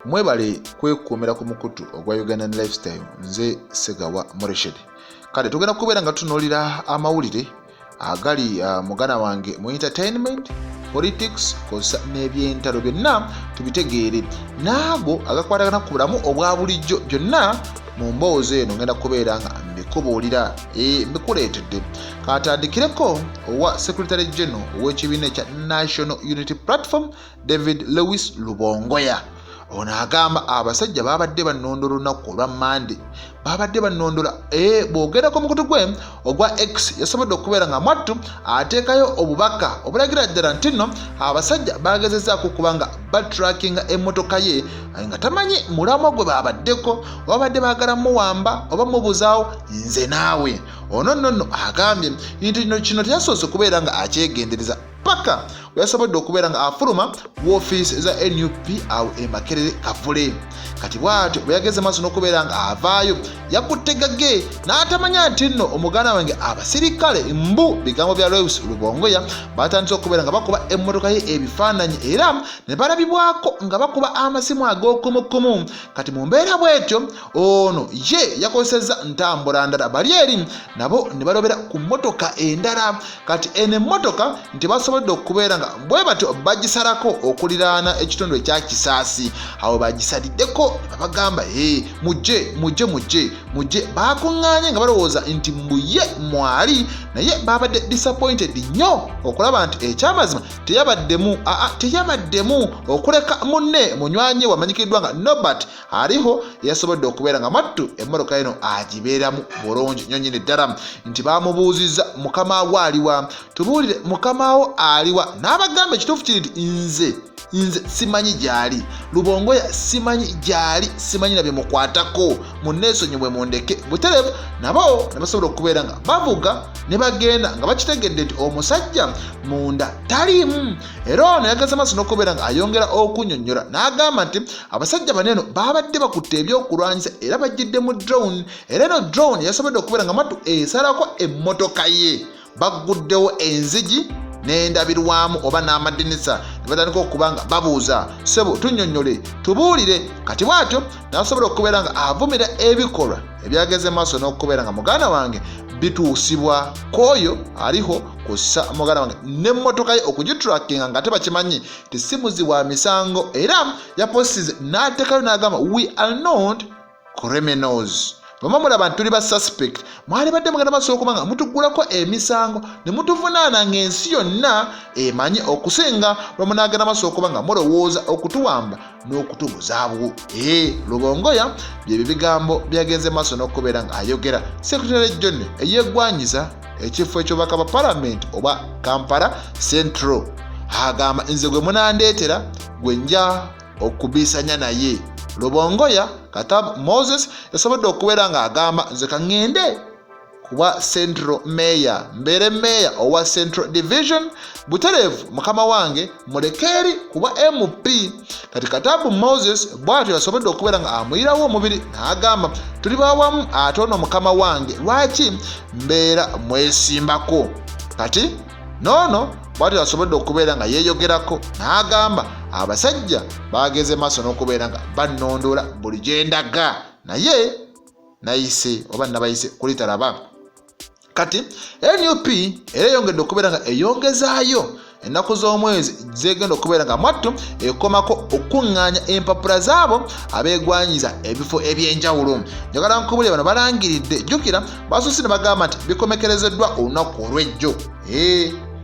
mwebale kwekuumira ku mukutu ogwa Ugandan Lifestyle. Nze Segawa Moreshid. Kale tugenda kubeera nga tunuulira amawulire agali mugana wange mu entertainment, politics kosa n'ebyentalo byonna tubitegeere, naago agakwatagana ku bulamu obwa bulijjo byonna mu mboozi eno ngenda kubeera nga mbikubuulira mbikuleetedde. Katandikireko owa Secretary General ow'ekibiina ekya National Unity Platform David Lewis Lubongoya. Ono agamba abasajja babadde bannondola olunaku olwa Monday, babadde bannondola bw'ogerako mukutu gwe ogwa X yasobodde okubeera nga mwattu ateekayo obubaka obulagira ddala nti nno abasajja bagezezzaako okuba nga batrackinga emmotoka ye nga tamanyi mulamwa gwe babaddeko, babadde baagala muwamba oba mubuzaawo nze naawe. Ono nno agambye nti kino teyasoose okubeera nga akyegendereza paka yasobodde okubeera nga afuluma woofiisi za NUP awo e Makerere Kavule. Kati bw'atyo bwe yageze maaso n'okubeera nga avaayo yakutte gage n'atamanya nti nno omuganda wange abasirikale mbu bigambo bya Lewis Lubongoya batandise okubeera nga bakuba emmotoka ye ebifaananyi era ne balabibwako nga bakuba amasimu ag'okumukumu. Kati mu mbeera bw'etyo ono ye yakozesezza ntambula ndala bali eri nabo ne balobera ku mmotoka endala. Kati eno emmotoka nti basobodde okubeera nga bwe batyo bagisalako okuliraana ekitundu ekya Kisaasi. Awo bagisaliddeko babagamba mujje bakuŋŋaanye nga balowooza nti mbuye mwali, naye babadde disappointed nnyo okulaba nti ekyamazima teyabaddemu okuleka munne munywanyi wamanyikiddwa nga Norbert aliho yasobodde okubeera nga mwattu emmotoka eno agibeeramu bulungi nnyo nnyini ddala. Nti bamubuuzizza mukama we aliwa, tubuulire mukama wo aliwa, n'abagamba ekituufu kiri nti nze simanyi gyali, Lubongoya simanyi gyali, simanyi nabye mukwatako, munneesonyiwe mundeke. Butereevu nabo ne basobola okubeera nga bavuga ne bagenda nga bakitegedde nti omusajja munda taliimu. Era ono yageza maaso n'okubeera nga ayongera okunnyonnyola n'agamba nti abasajja baneeno babadde bakutte ebyokulwanyisa era bajjidde mu drone, era eno drone yasobodde okubeera nga mwattu esalako emmotoka ye, bagguddewo enzigi n'endabirwamu oba n'amadinisa ne batandika okuba nga babuuza ssebo tunnyonnyole tubuulire. Kati bw'atyo n'asobola okubeera nga avumira ebikolwa ebyageze maaso n'okubeera nga muganda wange bituusibwa k'oyo aliho kussa muganda wange n'emmotoka ye okugitrackinga nga tebakimanyi ti si muzi wa misango, era yapositize n'ateekayo n'agamba we are not criminals. Bw'oba mulaba nti tuli ba suspect mwali badde mugenda maaso okuba nga mutuggulako emisango ne mutuvunaana ng'ensi yonna emanyi okusinga lwe munaagenda maaso okuba nga mulowooza okutuwamba n'okutubuzaawo. Lubongoya byebyo bigambo byagenze maaso n'okubeera nga ayogera. Secretary General eyeggwanyiza ekifo eky'obubaka bwa Parliament oba Kampala Central agamba nze gwe munandeetera gwe nja okubiisanya naye. Lubongoya Katabu Moses yasobodde okubeera nga agamba nze kaŋŋende kuba Central Mayor, mbeere Mayor owa Central Division, butereevu mukama wange mulekeri kuba MP. Kati Katabu Moses bw'atyo yasobodde okubeera nga amuyirawo omubiri n'agamba tuli bawamu ate ono mukama wange lwaki mbeera mwesimbako. Kati noono bw'atyo yasobodde okubeera nga yeeyogerako n'agamba abasajja bageze maaso n'okubeera nga bannondola buli gye ndaga naye nayise oba nabayise kulitalaba. Kati NUP era eyongedde okubeera nga eyongezaayo ennaku z'omwezi zegenda okubeera nga mwattu ekomako okuŋŋaanya empapula zaabo abeegwanyiza ebifo eby'enjawulo. Njagala nkubulire bano balangiridde, jjukira basusse ne bagamba nti bikomekerezeddwa olunaku olw'ejjo.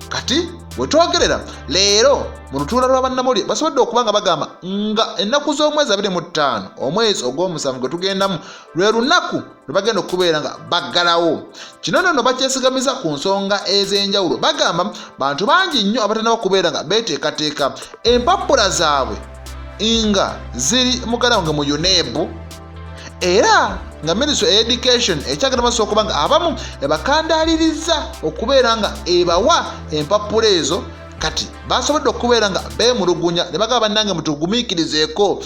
Kati bwe twogerera leero mu lutuula lwa bannamawulire basobodde okuba nga bagamba nga ennaku z'omwezi 25 omwezi ogw'omusanvu gwe tugendamu lwe lunaku lwe bagenda okubeera nga baggalawo. Kino nno bakyesigamiza ku nsonga ez'enjawulo. Bagamba bantu bangi nnyo abatannaba okubeera nga beeteekateeka empapula zaabwe nga ziri muganda wange mu UNEB, era nga Ministry of Education ekyagenda maaso okuba nga abamu ebakandaaliriza okubeera nga ebawa empapula ezo. Kati basobodde okubeera nga beemulugunya ne bagamba bannange mutugumiikirizeeko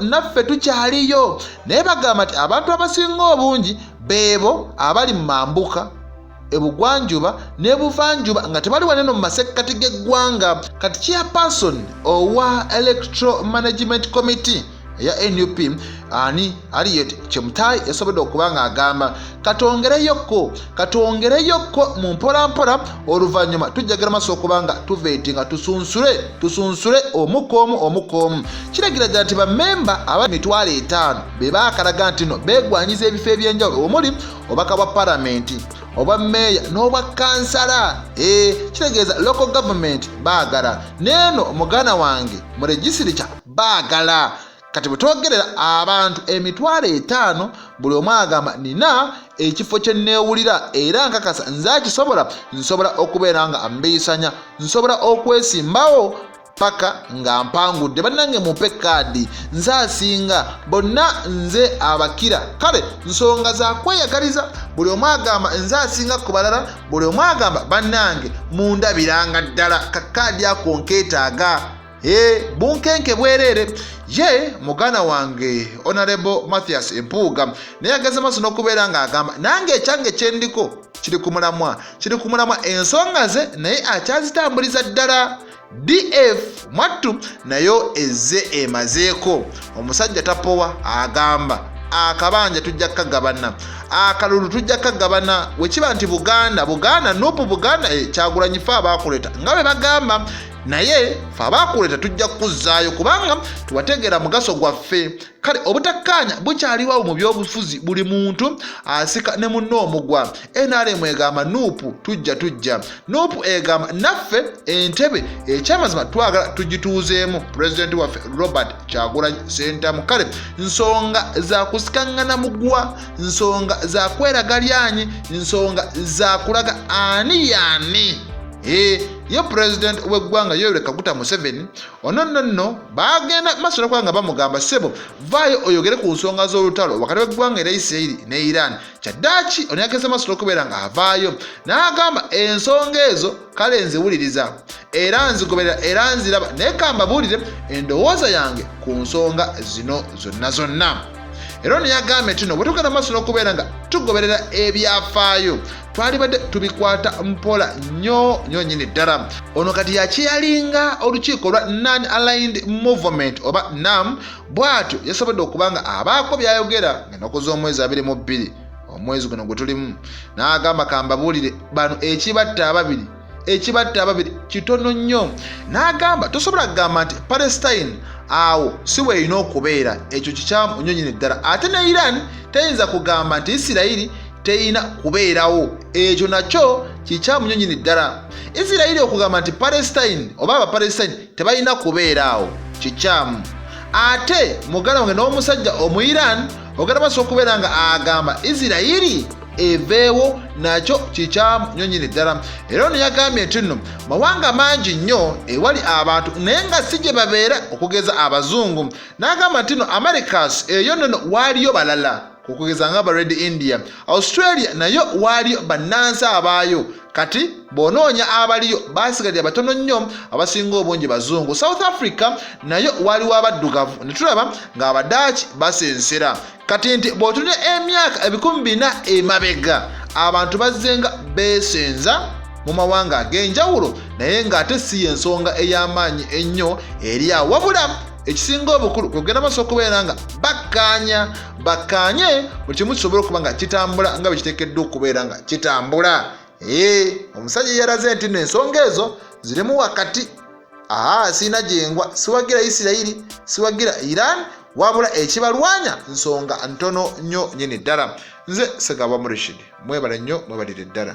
naffe tukyaliyo, naye bagamba nti abantu abasinga obungi beebo abali mu mambuka ebugwanjuba n'ebuvanjuba nga tebali waneno mu masekkati g'eggwanga. Kati chairperson owa Electoral Management Committee ya NUP ani Harriet Chemutai yasobodde okuba ng'agamba katwongereyoko mu mpolampola oluvannyuma tujjagala maaso okuba nga tuveetinga tusunsule omukoomu. Kiragira ddala nti bammemba aba 5,000 be baakalaga nti no beegwanyiza ebifo ebyenjawulo omuli obubaka bwa palamenti, obwa meeya n'obwa kansala. Kitegeeza local government baagala neeno omuganda wange mu regisitule baagala. Kati bwetwogerera abantu 5,000 buli omu agamba nina ekifo kye neewulira era nkakasa nsobola okubeera nga mbiisanya, nsobola okwesimbawo paka nga mpangudde bannange mumpe kaadi nze asinga bonna nze abakira. Kale nsonga za kweyagaliza, buli omu agamba nze asinga ku balala, buli omu agamba bannange mundabiranga ddala kakaadi ako nkeetaaga. Bunkenke bwerere ye mugana wange Honorable Mathias Empuuga naye ageze maaso n'okubeera ng'agamba nange ekyange kyendiko kiri ku mulamwa ensonga ze naye akyazitambuliza ddala. DF Mwattu nayo ezze emazeeko. Omusajja tapowa agamba akabanja tujja kagabana, akalulu tujja kagabana. Wekiba nti Buganda nupu Buganda Kyagulanyi fe abaakuleeta nga bwe bagamba, naye fe abaakuleeta tujja kuzzaayo kubanga tubategeera mugaso gwaffe. Kale obutakkaanya bukyaliwawo mu byobufuzi, buli muntu asika ne munno omugwa. NRM egamba nupu tujja nupu egamba naffe entebe ekyamazima twagala tugituuzeemu pulezidenti waffe Robert Kyagulanyi Ssentamu. Kale nsonga za kusikangana mugwa, nsonga za kweraga lyanyi, nsonga za kulaga ani yaani. Ye president w'eggwanga Yoweri Kaguta Museveni ono bagenda maaso n'okuba nga bamugamba ssebo vaayo oyogere ku nsonga z'olutalo wakati w'eggwanga era Isirayiri ne Iran. Kyaddaaki ono yageze maaso n'okubeera ng'avaayo n'agamba ensonga ezo kale nziwuliriza era nzigoberera era nziraba naye kambabuulire endowooza yange ku nsonga zino zonna. Era ono yagambye nti no bwe tugenda maaso n'okubeera nga tugoberera ebyafaayo twalibadde tubikwata mpola nnyo nnyini ddala. Ono kati yakyeyalinga olukiiko lwa Non-Aligned Movement oba NAM bw'atyo yasobodde okuba nga abaako byayogera ennaku z'omwezi 22 omwezi guno gwe tulimu, n'agamba kambabuulire bano ekibatta ababiri kitono nnyo. N'agamba tosobola kugamba nti Palestine awo si weerina okubeera, ekyo kikyamu nnyo nnyini ddala. Ate ne Iran teyinza kugamba nti Isirayiri teyina kubeerawo, ekyo nakyo kikyamu nnyo nnyini ddala. Isirayiri okugamba nti Palestine oba Abapalestine tebalina kubeeraawo kikyamu. Ate muganda wange n'omusajja omu Iran ogenda maaso okubeera nga agamba Isirayiri eveewo, nakyo kikyamu nnyo nnyini ddala. Era ono yagambye nti nno mawanga mangi nnyo ewali abantu naye nga si gye babeera okugeza abazungu. N'agamba nti no Americas eyo nno waaliyo balala okugeza nga Red India, Australia nayo waaliyo bannansi abaayo. Kati bonoonya abaliyo basigalira batono nnyo abasinga obungi bazungu. South Africa nayo waliwo abaddugavu ne tulaba ng'Abadaachi basensera. Kati nti bw'otunye emyaka 400 emabega abantu bazzenga beesenza mu mawanga ag'enjawulo naye ng'ate si ensonga ey'amaanyi ennyo eri awo, wabula ekisinga obukulu kugenda maaso okubeera nga bakkaanye buli kimu kisobole okuba nga kitambula nga bwe kiteekeddwa okubeera nga kitambula. Omusajja yalaze nti ensonga ezo zirimu wakati. Siina gyengwa, siwagira Isirayiri, siwagira Iran, wabula ekibalwanya nsonga ntono nnyo nnyini ddala. Nze Ssegaba Rashid, mwebale nnyo, mwebalire ddala.